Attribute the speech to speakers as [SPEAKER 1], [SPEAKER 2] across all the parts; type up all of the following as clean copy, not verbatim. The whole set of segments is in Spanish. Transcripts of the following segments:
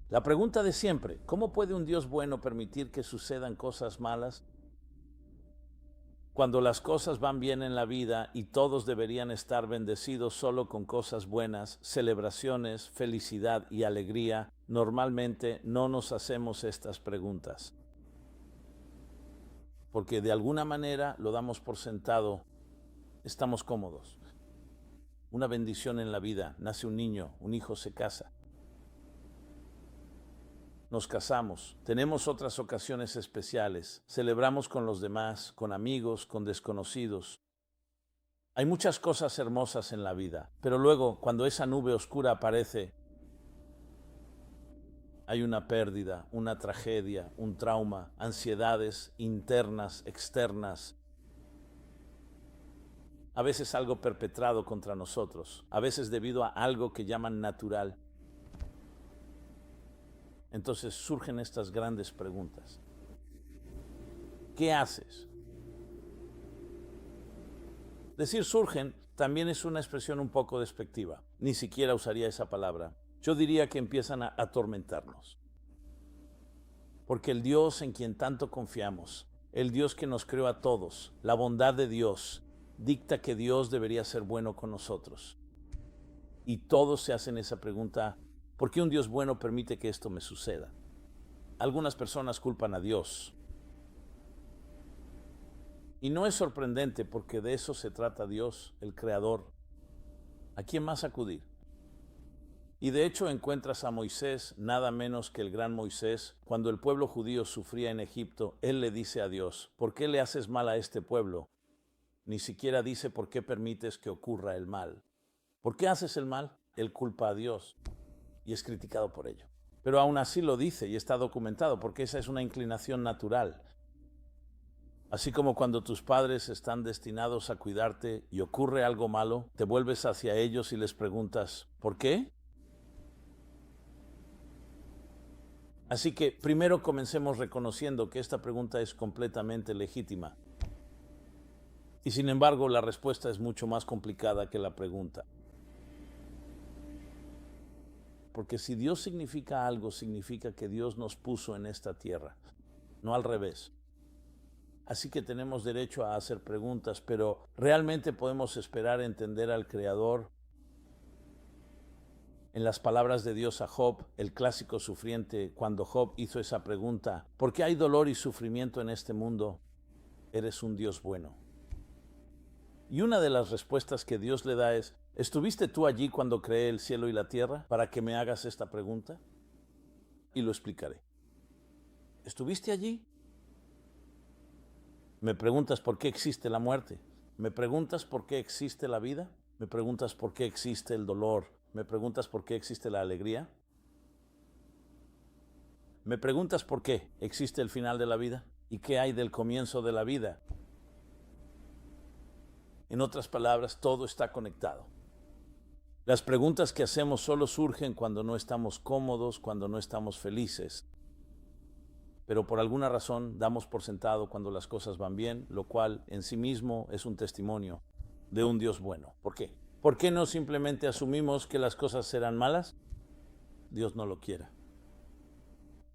[SPEAKER 1] La pregunta de siempre, ¿cómo puede un Dios bueno permitir que sucedan cosas malas? Cuando las cosas van bien en la vida y todos deberían estar bendecidos solo con cosas buenas, celebraciones, felicidad y alegría, normalmente no nos hacemos estas preguntas. Porque de alguna manera lo damos por sentado, estamos cómodos. Una bendición en la vida, nace un niño, un hijo se casa. Nos casamos, tenemos otras ocasiones especiales, celebramos con los demás, con amigos, con desconocidos. Hay muchas cosas hermosas en la vida, pero luego, cuando esa nube oscura aparece, hay una pérdida, una tragedia, un trauma, ansiedades internas, externas, a veces algo perpetrado contra nosotros, a veces debido a algo que llaman natural. Entonces surgen estas grandes preguntas. ¿Qué haces? Decir surgen también es una expresión un poco despectiva. Ni siquiera usaría esa palabra. Yo diría que empiezan a atormentarnos. Porque el Dios en quien tanto confiamos, el Dios que nos creó a todos, la bondad de Dios, dicta que Dios debería ser bueno con nosotros. Y todos se hacen esa pregunta, ¿por qué un Dios bueno permite que esto me suceda? Algunas personas culpan a Dios. Y no es sorprendente porque de eso se trata Dios, el Creador. ¿A quién más acudir? Y de hecho encuentras a Moisés, nada menos que el gran Moisés, cuando el pueblo judío sufría en Egipto, él le dice a Dios, ¿por qué le haces mal a este pueblo? Ni siquiera dice por qué permites que ocurra el mal. ¿Por qué haces el mal? Él culpa a Dios y es criticado por ello. Pero aún así lo dice y está documentado porque esa es una inclinación natural. Así como cuando tus padres están destinados a cuidarte y ocurre algo malo, te vuelves hacia ellos y les preguntas, ¿por qué? Así que primero comencemos reconociendo que esta pregunta es completamente legítima. Y sin embargo, la respuesta es mucho más complicada que la pregunta. Porque si Dios significa algo, significa que Dios nos puso en esta tierra, no al revés. Así que tenemos derecho a hacer preguntas, pero ¿realmente podemos esperar entender al Creador? En las palabras de Dios a Job, el clásico sufriente, cuando Job hizo esa pregunta, ¿por qué hay dolor y sufrimiento en este mundo? Eres un Dios bueno. Y una de las respuestas que Dios le da es, ¿estuviste tú allí cuando creé el cielo y la tierra para que me hagas esta pregunta? Y lo explicaré. ¿Estuviste allí? ¿Me preguntas por qué existe la muerte? ¿Me preguntas por qué existe la vida? ¿Me preguntas por qué existe el dolor? ¿Me preguntas por qué existe la alegría? ¿Me preguntas por qué existe el final de la vida? ¿Y qué hay del comienzo de la vida? En otras palabras, todo está conectado. Las preguntas que hacemos solo surgen cuando no estamos cómodos, cuando no estamos felices. Pero por alguna razón damos por sentado cuando las cosas van bien, lo cual en sí mismo es un testimonio de un Dios bueno. ¿Por qué? ¿Por qué no simplemente asumimos que las cosas serán malas? Dios no lo quiera.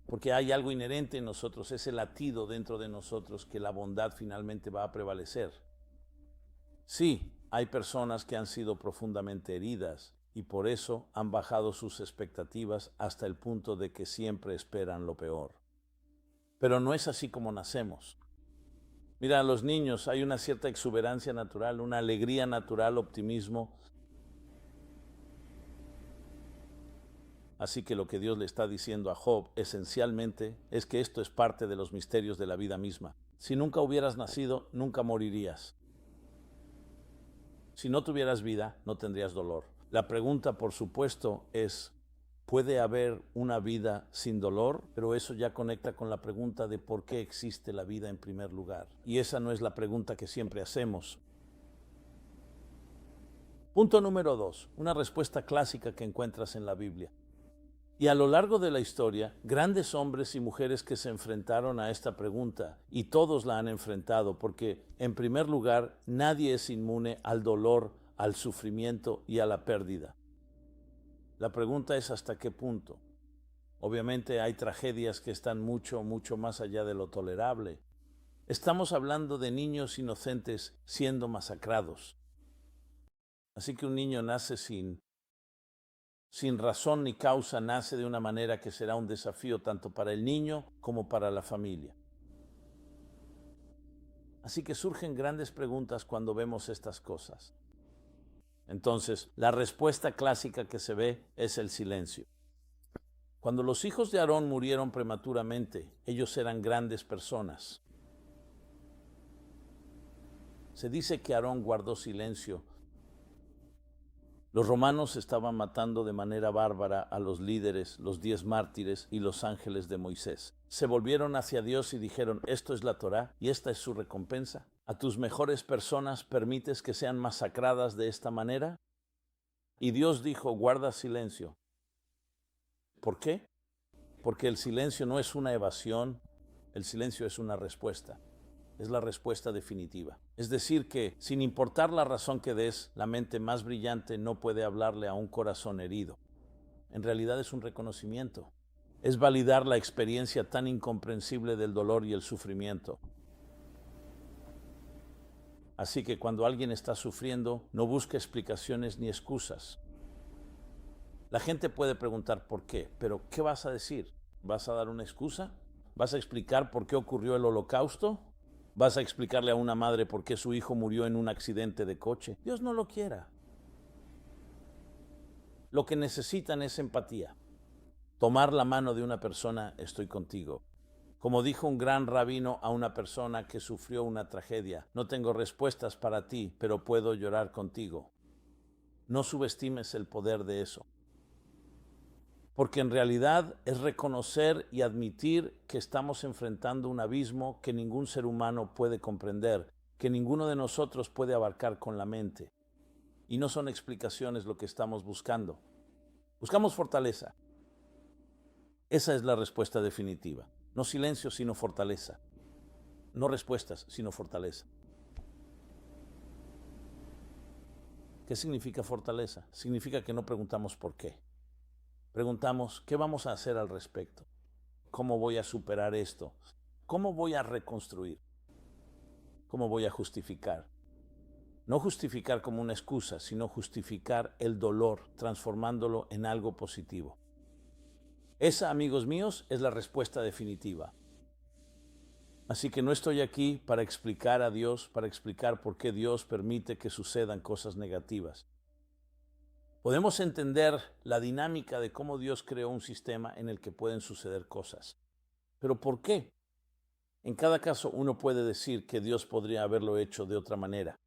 [SPEAKER 1] Porque hay algo inherente en nosotros, ese latido dentro de nosotros que la bondad finalmente va a prevalecer. Sí, hay personas que han sido profundamente heridas y por eso han bajado sus expectativas hasta el punto de que siempre esperan lo peor. Pero no es así como nacemos. Mira, a los niños hay una cierta exuberancia natural, una alegría natural, optimismo. Así que lo que Dios le está diciendo a Job esencialmente es que esto es parte de los misterios de la vida misma. Si nunca hubieras nacido, nunca morirías. Si no tuvieras vida, no tendrías dolor. La pregunta, por supuesto, es, ¿puede haber una vida sin dolor? Pero eso ya conecta con la pregunta de por qué existe la vida en primer lugar. Y esa no es la pregunta que siempre hacemos. Punto número 2, una respuesta clásica que encuentras en la Biblia. Y a lo largo de la historia, grandes hombres y mujeres que se enfrentaron a esta pregunta, y todos la han enfrentado, porque, en primer lugar, nadie es inmune al dolor, al sufrimiento y a la pérdida. La pregunta es ¿hasta qué punto? Obviamente hay tragedias que están mucho, mucho más allá de lo tolerable. Estamos hablando de niños inocentes siendo masacrados. Así que un niño nace sin razón ni causa, nace de una manera que será un desafío tanto para el niño como para la familia. Así que surgen grandes preguntas cuando vemos estas cosas. Entonces, la respuesta clásica que se ve es el silencio. Cuando los hijos de Aarón murieron prematuramente, ellos eran grandes personas. Se dice que Aarón guardó silencio. Los romanos estaban matando de manera bárbara a los líderes, los 10 mártires y los ángeles de Moisés. Se volvieron hacia Dios y dijeron, esto es la Torá y esta es su recompensa. ¿A tus mejores personas permites que sean masacradas de esta manera? Y Dios dijo, guarda silencio. ¿Por qué? Porque el silencio no es una evasión, el silencio es una respuesta. Es la respuesta definitiva. Es decir que, sin importar la razón que des, la mente más brillante no puede hablarle a un corazón herido. En realidad es un reconocimiento. Es validar la experiencia tan incomprensible del dolor y el sufrimiento. Así que cuando alguien está sufriendo, no busque explicaciones ni excusas. La gente puede preguntar por qué, pero ¿qué vas a decir? ¿Vas a dar una excusa? ¿Vas a explicar por qué ocurrió el holocausto? ¿Vas a explicarle a una madre por qué su hijo murió en un accidente de coche? Dios no lo quiera. Lo que necesitan es empatía. Tomar la mano de una persona, estoy contigo. Como dijo un gran rabino a una persona que sufrió una tragedia, no tengo respuestas para ti, pero puedo llorar contigo. No subestimes el poder de eso. Porque en realidad es reconocer y admitir que estamos enfrentando un abismo que ningún ser humano puede comprender, que ninguno de nosotros puede abarcar con la mente. Y no son explicaciones lo que estamos buscando. Buscamos fortaleza. Esa es la respuesta definitiva. No silencio, sino fortaleza. No respuestas, sino fortaleza. ¿Qué significa fortaleza? Significa que no preguntamos por qué. Preguntamos, ¿qué vamos a hacer al respecto? ¿Cómo voy a superar esto? ¿Cómo voy a reconstruir? ¿Cómo voy a justificar? No justificar como una excusa, sino justificar el dolor, transformándolo en algo positivo. Esa, amigos míos, es la respuesta definitiva. Así que no estoy aquí para explicar a Dios, para explicar por qué Dios permite que sucedan cosas negativas. Podemos entender la dinámica de cómo Dios creó un sistema en el que pueden suceder cosas. ¿Pero por qué? En cada caso uno puede decir que Dios podría haberlo hecho de otra manera,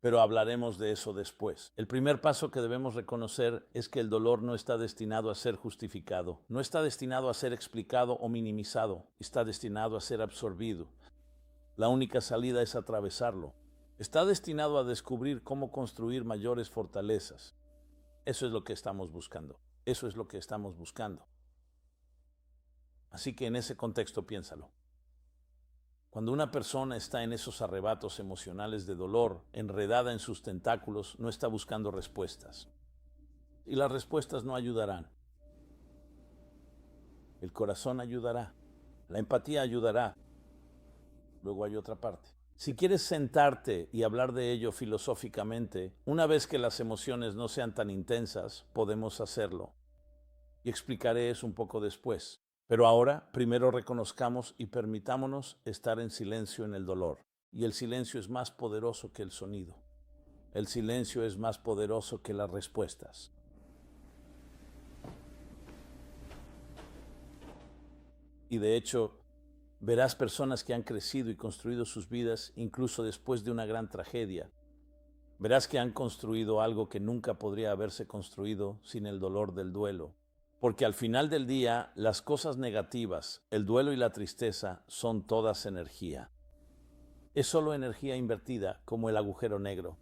[SPEAKER 1] pero hablaremos de eso después. El primer paso que debemos reconocer es que el dolor no está destinado a ser justificado, no está destinado a ser explicado o minimizado, está destinado a ser absorbido. La única salida es atravesarlo. Está destinado a descubrir cómo construir mayores fortalezas. Eso es lo que estamos buscando. Eso es lo que estamos buscando. Así que en ese contexto piénsalo. Cuando una persona está en esos arrebatos emocionales de dolor, enredada en sus tentáculos, no está buscando respuestas. Y las respuestas no ayudarán. El corazón ayudará. La empatía ayudará. Luego hay otra parte. Si quieres sentarte y hablar de ello filosóficamente, una vez que las emociones no sean tan intensas, podemos hacerlo. Y explicaré eso un poco después. Pero ahora, primero reconozcamos y permitámonos estar en silencio en el dolor. Y el silencio es más poderoso que el sonido. El silencio es más poderoso que las respuestas. Y de hecho, verás personas que han crecido y construido sus vidas incluso después de una gran tragedia. Verás que han construido algo que nunca podría haberse construido sin el dolor del duelo. Porque al final del día, las cosas negativas, el duelo y la tristeza, son todas energía. Es solo energía invertida, como el agujero negro.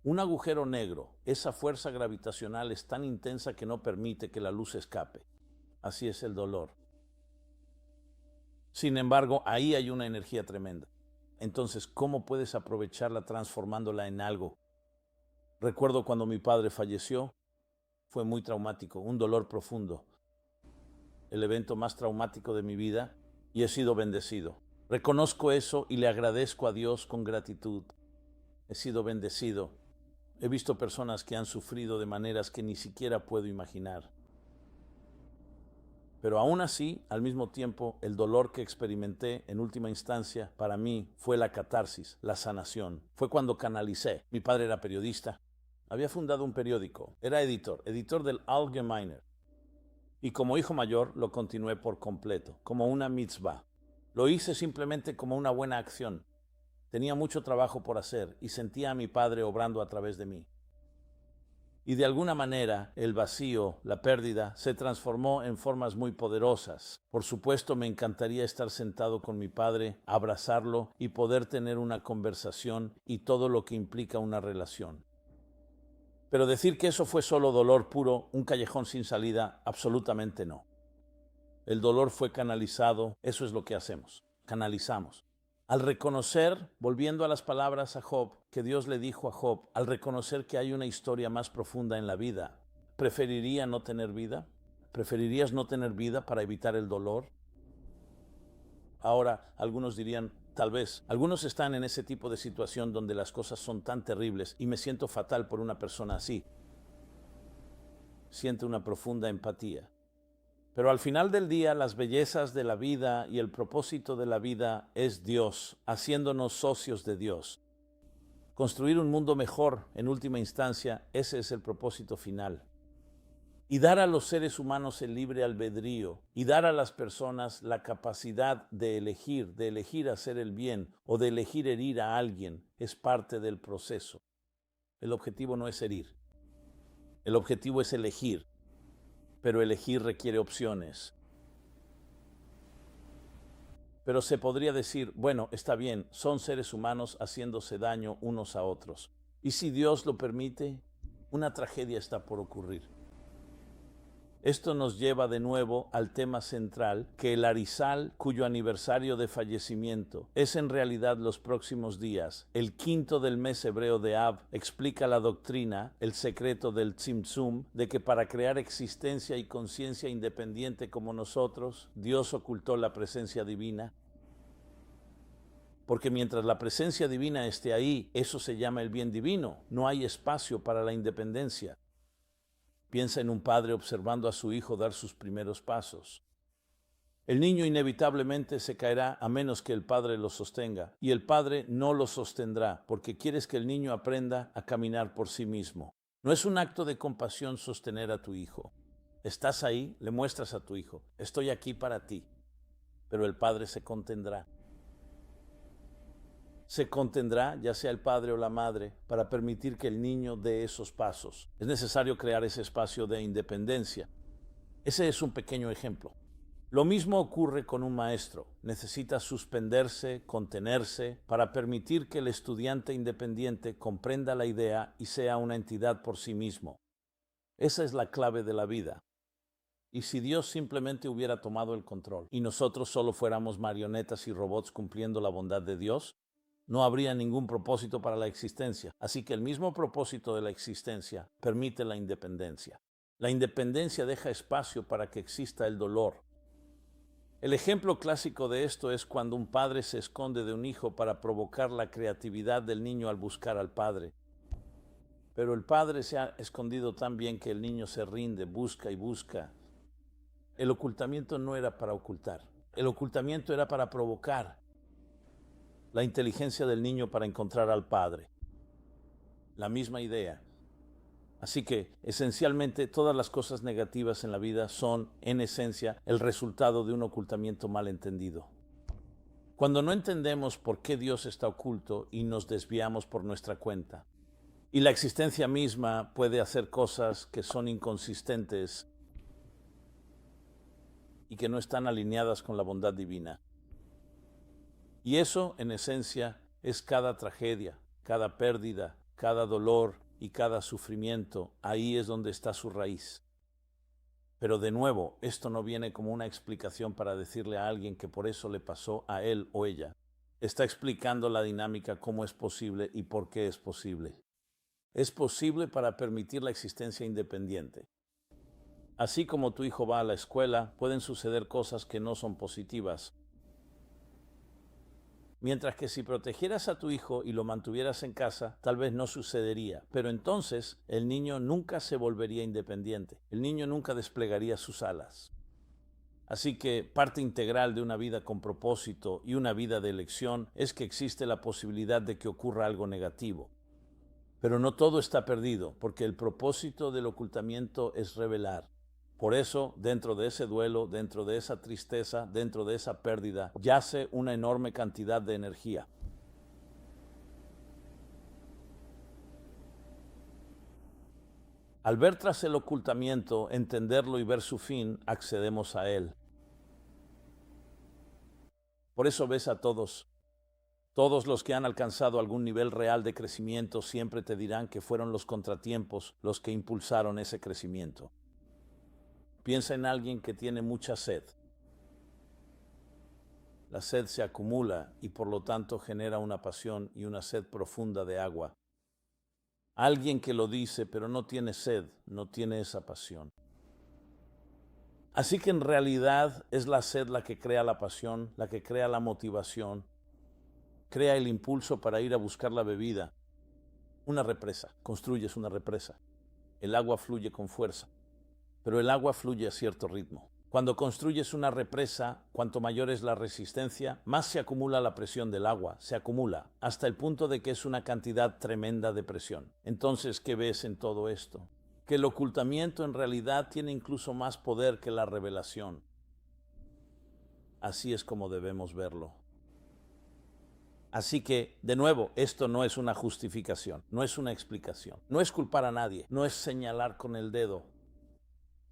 [SPEAKER 1] Un agujero negro, esa fuerza gravitacional es tan intensa que no permite que la luz escape. Así es el dolor. Sin embargo, ahí hay una energía tremenda. Entonces, ¿cómo puedes aprovecharla transformándola en algo? Recuerdo cuando mi padre falleció, fue muy traumático, un dolor profundo. el evento más traumático de mi vida, y he sido bendecido. Reconozco eso y le agradezco a Dios con gratitud. He sido bendecido. He visto personas que han sufrido de maneras que ni siquiera puedo imaginar. Pero aún así, al mismo tiempo, el dolor que experimenté en última instancia para mí fue la catarsis, la sanación. Fue cuando canalicé. Mi padre era periodista. Había fundado un periódico. Era editor del Allgemeiner. Y como hijo mayor lo continué por completo, como una mitzvah. Lo hice simplemente como una buena acción. Tenía mucho trabajo por hacer y sentía a mi padre obrando a través de mí. Y de alguna manera el vacío, la pérdida, se transformó en formas muy poderosas. Por supuesto, me encantaría estar sentado con mi padre, abrazarlo y poder tener una conversación y todo lo que implica una relación. Pero decir que eso fue solo dolor puro, un callejón sin salida, absolutamente no. El dolor fue canalizado, eso es lo que hacemos, canalizamos. Al reconocer, volviendo a las palabras a Job, que Dios le dijo a Job, al reconocer que hay una historia más profunda en la vida, ¿preferiría no tener vida? ¿Preferirías no tener vida para evitar el dolor? Ahora, algunos dirían, tal vez, algunos están en ese tipo de situación donde las cosas son tan terribles y me siento fatal por una persona así. Siento una profunda empatía. Pero al final del día, las bellezas de la vida y el propósito de la vida es Dios, haciéndonos socios de Dios. Construir un mundo mejor, en última instancia, ese es el propósito final. Y dar a los seres humanos el libre albedrío, y dar a las personas la capacidad de elegir hacer el bien o de elegir herir a alguien, es parte del proceso. El objetivo no es herir, el objetivo es elegir. Pero elegir requiere opciones. Pero se podría decir, bueno, está bien, son seres humanos haciéndose daño unos a otros. Y si Dios lo permite, una tragedia está por ocurrir. Esto nos lleva de nuevo al tema central, que el Arizal, cuyo aniversario de fallecimiento es en realidad los próximos días, el quinto del mes hebreo de Av, explica la doctrina, el secreto del Tzimtzum, de que para crear existencia y conciencia independiente como nosotros, Dios ocultó la presencia divina. Porque mientras la presencia divina esté ahí, eso se llama el bien divino, no hay espacio para la independencia. Piensa en un padre observando a su hijo dar sus primeros pasos. El niño inevitablemente se caerá a menos que el padre lo sostenga, y el padre no lo sostendrá porque quieres que el niño aprenda a caminar por sí mismo. No es un acto de compasión sostener a tu hijo. Estás ahí, le muestras a tu hijo, estoy aquí para ti, pero el padre se contendrá. Se contendrá, ya sea el padre o la madre, para permitir que el niño dé esos pasos. Es necesario crear ese espacio de independencia. Ese es un pequeño ejemplo. Lo mismo ocurre con un maestro. Necesita suspenderse, contenerse, para permitir que el estudiante independiente comprenda la idea y sea una entidad por sí mismo. Esa es la clave de la vida. Y si Dios simplemente hubiera tomado el control y nosotros solo fuéramos marionetas y robots cumpliendo la bondad de Dios, no habría ningún propósito para la existencia. Así que el mismo propósito de la existencia permite la independencia. La independencia deja espacio para que exista el dolor. El ejemplo clásico de esto es cuando un padre se esconde de un hijo para provocar la creatividad del niño al buscar al padre. Pero el padre se ha escondido tan bien que el niño se rinde, busca y busca. El ocultamiento no era para ocultar. El ocultamiento era para provocar la inteligencia del niño para encontrar al padre. La misma idea. Así que, esencialmente, todas las cosas negativas en la vida son, en esencia, el resultado de un ocultamiento mal entendido. Cuando no entendemos por qué Dios está oculto y nos desviamos por nuestra cuenta, y la existencia misma puede hacer cosas que son inconsistentes y que no están alineadas con la bondad divina. Y eso, en esencia, es cada tragedia, cada pérdida, cada dolor y cada sufrimiento. Ahí es donde está su raíz. Pero de nuevo, esto no viene como una explicación para decirle a alguien que por eso le pasó a él o ella. Está explicando la dinámica, cómo es posible y por qué es posible. Es posible para permitir la existencia independiente. Así como tu hijo va a la escuela, pueden suceder cosas que no son positivas. Mientras que si protegieras a tu hijo y lo mantuvieras en casa, tal vez no sucedería. Pero entonces el niño nunca se volvería independiente. El niño nunca desplegaría sus alas. Así que parte integral de una vida con propósito y una vida de elección es que existe la posibilidad de que ocurra algo negativo. Pero no todo está perdido, porque el propósito del ocultamiento es revelar. Por eso, dentro de ese duelo, dentro de esa tristeza, dentro de esa pérdida, yace una enorme cantidad de energía. Al ver tras el ocultamiento, entenderlo y ver su fin, accedemos a él. Por eso ves a todos. Todos los que han alcanzado algún nivel real de crecimiento siempre te dirán que fueron los contratiempos los que impulsaron ese crecimiento. Piensa en alguien que tiene mucha sed. La sed se acumula y por lo tanto genera una pasión y una sed profunda de agua. Alguien que lo dice pero no tiene sed, no tiene esa pasión. Así que en realidad es la sed la que crea la pasión, la que crea la motivación, crea el impulso para ir a buscar la bebida. Una represa, construyes una represa. El agua fluye con fuerza, pero el agua fluye a cierto ritmo. Cuando construyes una represa, cuanto mayor es la resistencia, más se acumula la presión del agua, se acumula, hasta el punto de que es una cantidad tremenda de presión. Entonces, ¿qué ves en todo esto? Que el ocultamiento en realidad tiene incluso más poder que la revelación. Así es como debemos verlo. Así que, de nuevo, esto no es una justificación, no es una explicación, no es culpar a nadie, no es señalar con el dedo.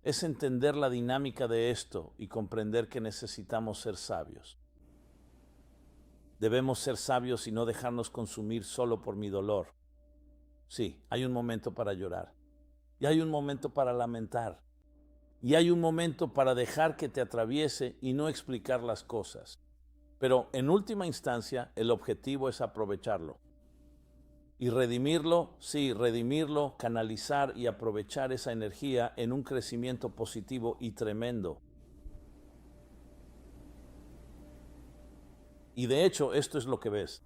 [SPEAKER 1] Es entender la dinámica de esto y comprender que necesitamos ser sabios. Debemos ser sabios y no dejarnos consumir solo por mi dolor. Sí, hay un momento para llorar, y hay un momento para lamentar, y hay un momento para dejar que te atraviese y no explicar las cosas. Pero en última instancia, el objetivo es aprovecharlo. Y redimirlo, sí, redimirlo, canalizar y aprovechar esa energía en un crecimiento positivo y tremendo. Y de hecho, esto es lo que ves.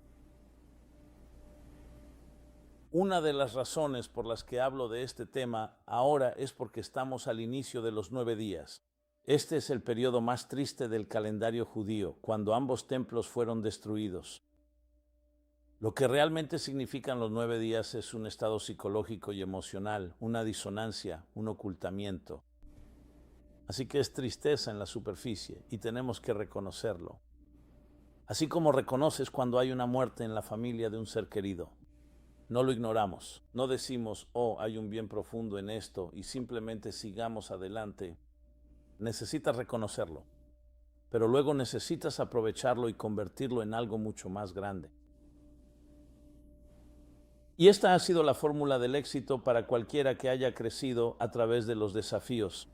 [SPEAKER 1] Una de las razones por las que hablo de este tema ahora es porque estamos al inicio de los 9 días. Este es el periodo más triste del calendario judío, cuando ambos templos fueron destruidos. Lo que realmente significan los 9 días es un estado psicológico y emocional, una disonancia, un ocultamiento. Así que es tristeza en la superficie y tenemos que reconocerlo. Así como reconoces cuando hay una muerte en la familia de un ser querido. No lo ignoramos, no decimos, oh, hay un bien profundo en esto y simplemente sigamos adelante. Necesitas reconocerlo, pero luego necesitas aprovecharlo y convertirlo en algo mucho más grande. Y esta ha sido la fórmula del éxito para cualquiera que haya crecido a través de los desafíos.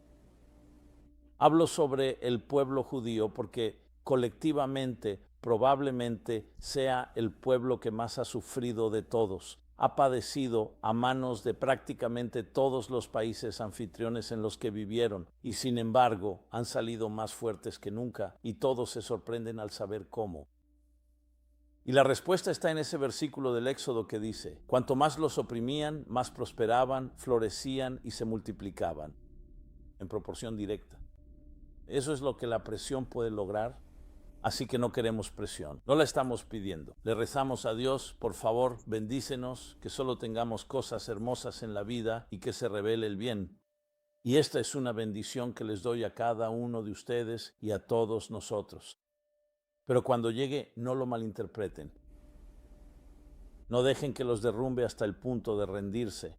[SPEAKER 1] Hablo sobre el pueblo judío porque colectivamente probablemente sea el pueblo que más ha sufrido de todos. Ha padecido a manos de prácticamente todos los países anfitriones en los que vivieron y sin embargo han salido más fuertes que nunca y todos se sorprenden al saber cómo. Y la respuesta está en ese versículo del Éxodo que dice, cuanto más los oprimían, más prosperaban, florecían y se multiplicaban, en proporción directa. Eso es lo que la presión puede lograr, así que no queremos presión, no la estamos pidiendo. Le rezamos a Dios, por favor, bendícenos, que solo tengamos cosas hermosas en la vida y que se revele el bien. Y esta es una bendición que les doy a cada uno de ustedes y a todos nosotros. Pero cuando llegue, no lo malinterpreten. No dejen que los derrumbe hasta el punto de rendirse.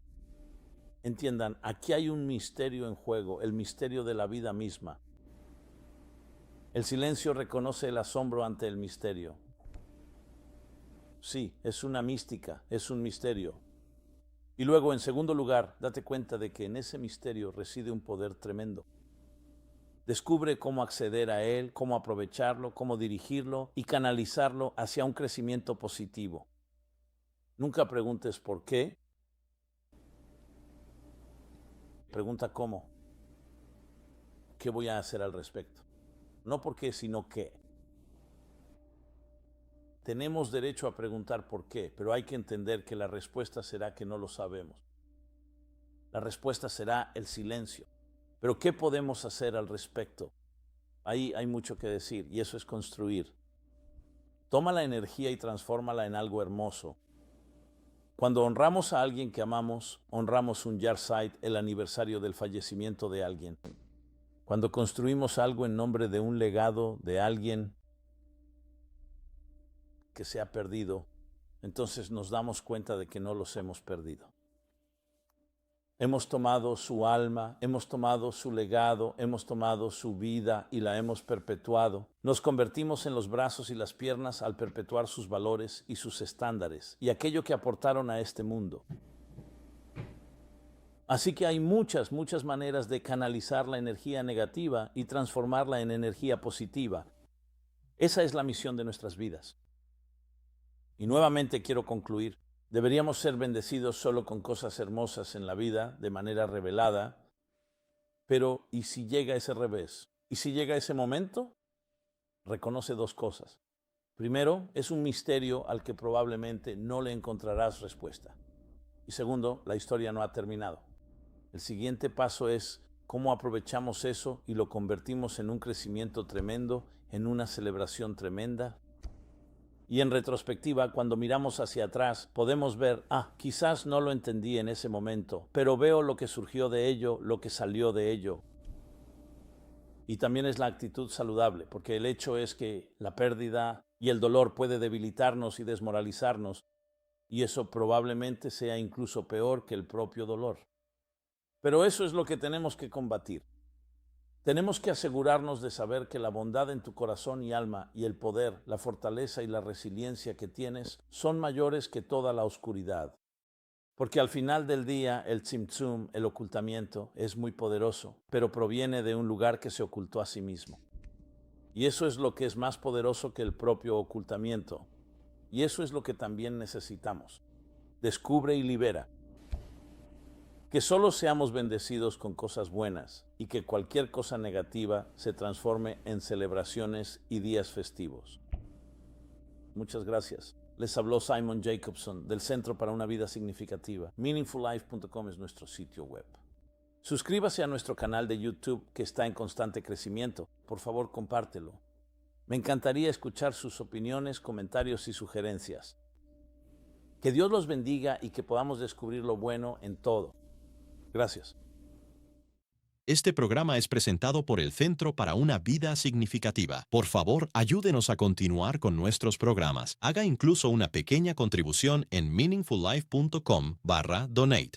[SPEAKER 1] Entiendan, aquí hay un misterio en juego, el misterio de la vida misma. El silencio reconoce el asombro ante el misterio. Sí, es una mística, es un misterio. Y luego, en segundo lugar, date cuenta de que en ese misterio reside un poder tremendo. Descubre cómo acceder a él, cómo aprovecharlo, cómo dirigirlo y canalizarlo hacia un crecimiento positivo. Nunca preguntes por qué, pregunta cómo. ¿qué voy a hacer al respecto? No por qué, sino qué. Tenemos derecho a preguntar por qué, pero hay que entender que la respuesta será que no lo sabemos. La respuesta será el silencio. Pero ¿qué podemos hacer al respecto? Ahí hay mucho que decir, y eso es construir. Toma la energía y transfórmala en algo hermoso. Cuando honramos a alguien que amamos, honramos un yahrzeit, el aniversario del fallecimiento de alguien. Cuando construimos algo en nombre de un legado de alguien que se ha perdido, entonces nos damos cuenta de que no los hemos perdido. Hemos tomado su alma, hemos tomado su legado, hemos tomado su vida y la hemos perpetuado. Nos convertimos en los brazos y las piernas al perpetuar sus valores y sus estándares y aquello que aportaron a este mundo. Así que hay muchas maneras de canalizar la energía negativa y transformarla en energía positiva. Esa es la misión de nuestras vidas. Y nuevamente quiero concluir. Deberíamos ser bendecidos solo con cosas hermosas en la vida, de manera revelada. Pero, ¿y si llega ese revés? ¿Y si llega ese momento? Reconoce dos cosas. Primero, es un misterio al que probablemente no le encontrarás respuesta. Y segundo, la historia no ha terminado. El siguiente paso es cómo aprovechamos eso y lo convertimos en un crecimiento tremendo, en una celebración tremenda. Y en retrospectiva, cuando miramos hacia atrás, podemos ver, quizás no lo entendí en ese momento, pero veo lo que surgió de ello, lo que salió de ello. Y también es la actitud saludable, porque el hecho es que la pérdida y el dolor puede debilitarnos y desmoralizarnos, y eso probablemente sea incluso peor que el propio dolor. Pero eso es lo que tenemos que combatir. Tenemos que asegurarnos de saber que la bondad en tu corazón y alma y el poder, la fortaleza y la resiliencia que tienes son mayores que toda la oscuridad. Porque al final del día el tzimtzum, el ocultamiento, es muy poderoso, pero proviene de un lugar que se ocultó a sí mismo. Y eso es lo que es más poderoso que el propio ocultamiento. Y eso es lo que también necesitamos. Descubre y libera. Que solo seamos bendecidos con cosas buenas y que cualquier cosa negativa se transforme en celebraciones y días festivos. Muchas gracias. Les habló Simon Jacobson del Centro para una Vida Significativa. Meaningfullife.com es nuestro sitio web. Suscríbase a nuestro canal de YouTube que está en constante crecimiento. Por favor, compártelo. Me encantaría escuchar sus opiniones, comentarios y sugerencias. Que Dios los bendiga y que podamos descubrir lo bueno en todo. Gracias.
[SPEAKER 2] Este programa es presentado por el Centro para una Vida Significativa. Por favor, ayúdenos a continuar con nuestros programas. Haga incluso una pequeña contribución en meaningfullife.com/donate.